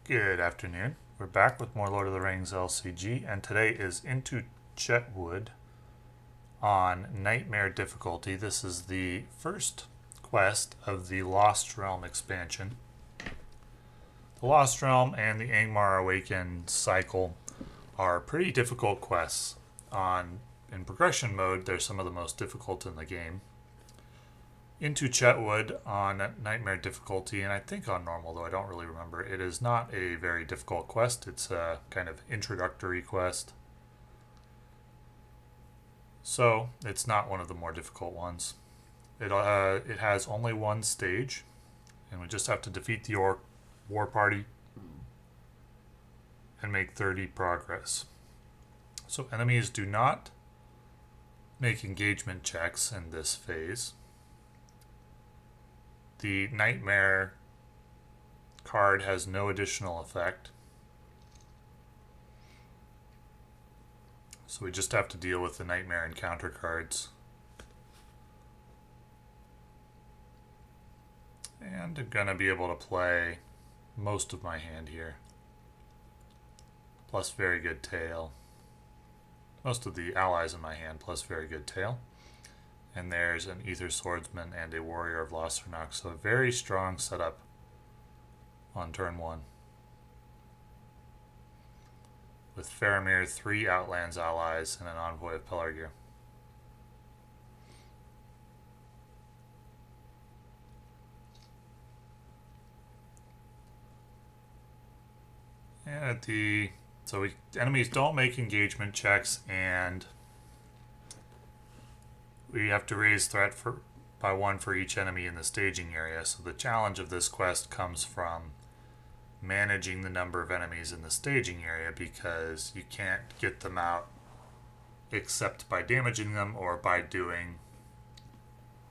Good afternoon. We're back with more Lord of the Rings LCG, and today is Into Chetwood on Nightmare difficulty. This is the first quest of the Lost Realm expansion. The Lost Realm and the Angmar Awakened cycle are pretty difficult quests. In progression mode, they're some of the most difficult in the game. Into Chetwood on Nightmare difficulty, and I think on normal, though I don't really remember. It is not a very difficult quest. It's a kind of introductory quest. So, it's not one of the more difficult ones. It has only one stage, and we just have to defeat the Orc war party and make 30 progress. So, enemies do not make engagement checks in this phase. The Nightmare card has no additional effect. So we just have to deal with the Nightmare encounter cards. And I'm going to be able to play most of my hand here. Plus very good tail. Most of the allies in my hand plus very good tail. And there's an Ethir Swordsman and a Warrior of Lossarnach. So a very strong setup on turn 1. With Faramir, 3 Outlands allies, and an Envoy of Pelargir. And enemies don't make engagement checks, and we have to raise threat by 1 for each enemy in the staging area. So the challenge of this quest comes from managing the number of enemies in the staging area, because you can't get them out except by damaging them or by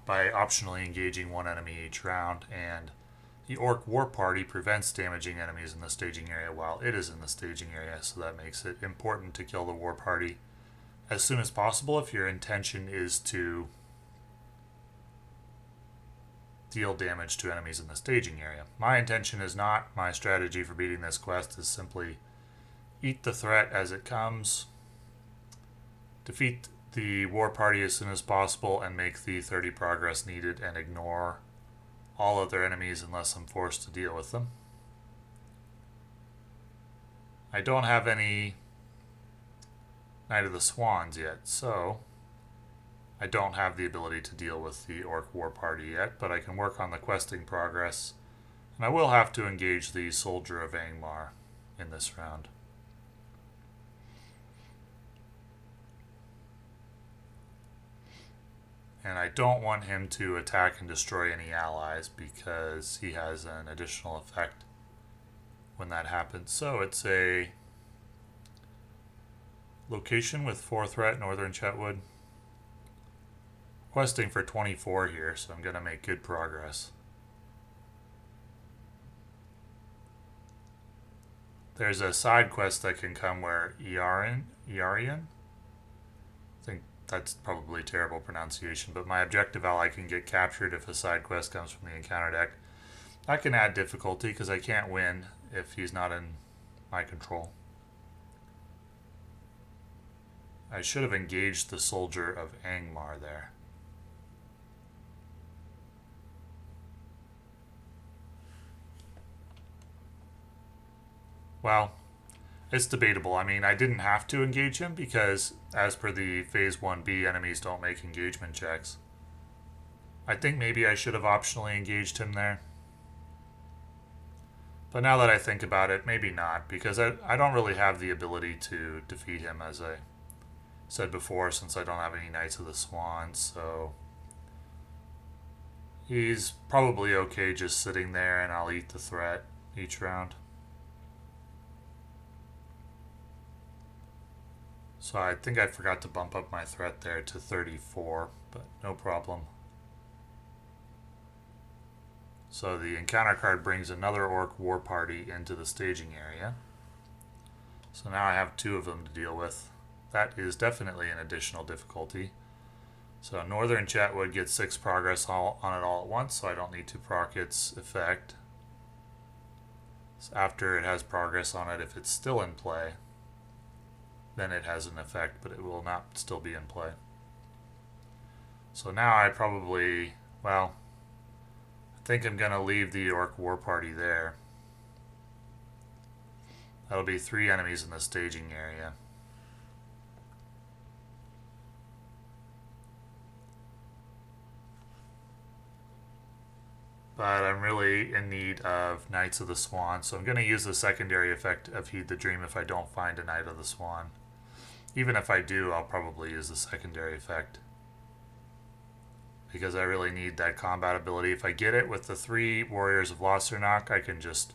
optionally engaging 1 enemy each round. And the Orc war party prevents damaging enemies in the staging area while it is in the staging area, so that makes it important to kill the war party as soon as possible if your intention is to deal damage to enemies in the staging area. My intention is not. My strategy for beating this quest is simply eat the threat as it comes, defeat the war party as soon as possible, and make the 30 progress needed, and ignore all other enemies unless I'm forced to deal with them. I don't have any Knight of the Swans yet, so I don't have the ability to deal with the Orc war party yet, but I can work on the questing progress, and I will have to engage the Soldier of Angmar in this round. And I don't want him to attack and destroy any allies, because he has an additional effect when that happens. So it's a location with 4 threat, Northern Chetwood. Questing for 24 here, so I'm going to make good progress. There's a side quest that can come where Iarian? I think that's probably terrible pronunciation, but my objective ally can get captured if a side quest comes from the encounter deck. I can add difficulty because I can't win if he's not in my control. I should have engaged the Soldier of Angmar there. Well, it's debatable. I mean, I didn't have to engage him because, as per the Phase 1B, enemies don't make engagement checks. I think maybe I should have optionally engaged him there. But now that I think about it, maybe not, because I don't really have the ability to defeat him, as I said before, since I don't have any Knights of the Swan, so he's probably okay just sitting there, and I'll eat the threat each round. So I think I forgot to bump up my threat there to 34, but no problem. So the encounter card brings another Orc war party into the staging area. So now I have 2 of them to deal with. That is definitely an additional difficulty. So Northern Chetwood gets 6 progress on it all at once, so I don't need to proc its effect. So after it has progress on it, if it's still in play, then it has an effect, but it will not still be in play. So now I probably, well, I think I'm going to leave the Orc War Party there. That'll be 3 enemies in the staging area. But I'm really in need of Knights of the Swan, so I'm going to use the secondary effect of Heed the Dream if I don't find a Knight of the Swan. Even if I do, I'll probably use the secondary effect, because I really need that combat ability. If I get it with the 3 Warriors of Lossarnach, I can just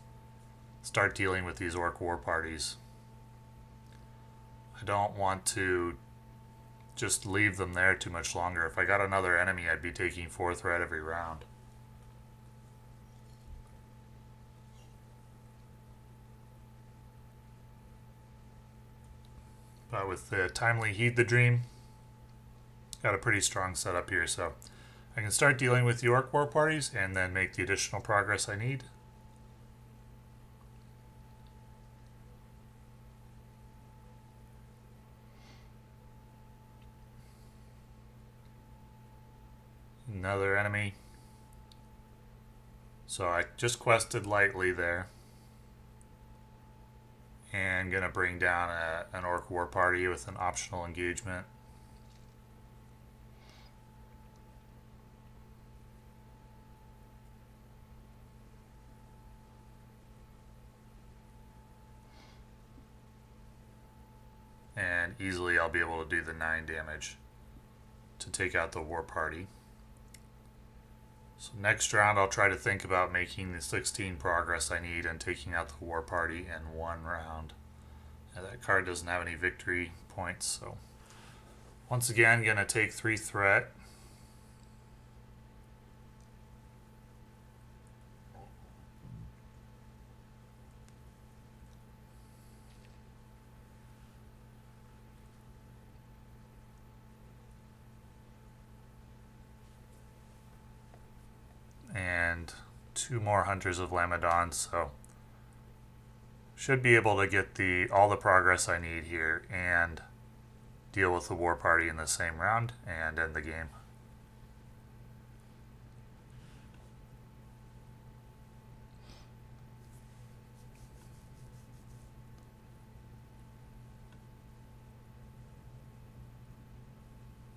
start dealing with these Orc War Parties. I don't want to just leave them there too much longer. If I got another enemy, I'd be taking 4 threat every round. But with the timely Heed the Dream, got a pretty strong setup here, so I can start dealing with the Orc War Parties and then make the additional progress I need. Another enemy. So I just quested lightly there. And gonna bring down an Orc War Party with an optional engagement. And easily I'll be able to do the 9 damage to take out the War Party. So next round I'll try to think about making the 16 progress I need and taking out the War Party in 1 round. And that card doesn't have any victory points, so once again gonna take 3 threat. And 2 more Hunters of Lamedon, so should be able to get all the progress I need here and deal with the War Party in the same round and end the game.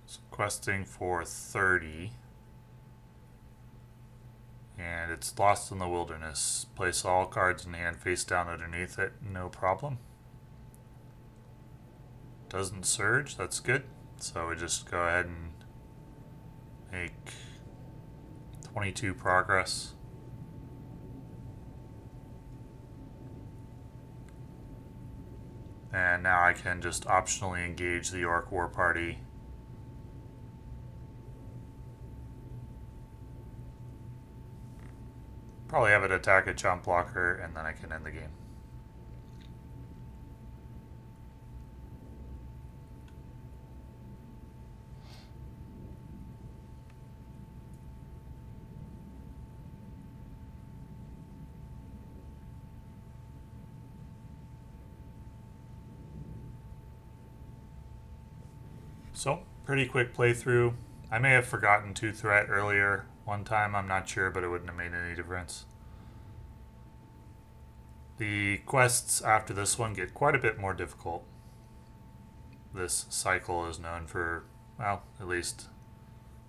So questing for 30. And it's Lost in the Wilderness. Place all cards in hand face down underneath it, no problem. Doesn't surge, that's good. So we just go ahead and make 22 progress. And now I can just optionally engage the Orc War Party. Probably have it attack a chump blocker, and then I can end the game. So, pretty quick playthrough. I may have forgotten 2 threat earlier one time, I'm not sure, but it wouldn't have made any difference. The quests after this one get quite a bit more difficult. This cycle is known for, well, at least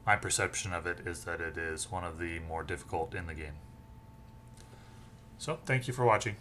my perception of it is that it is one of the more difficult in the game. So, thank you for watching.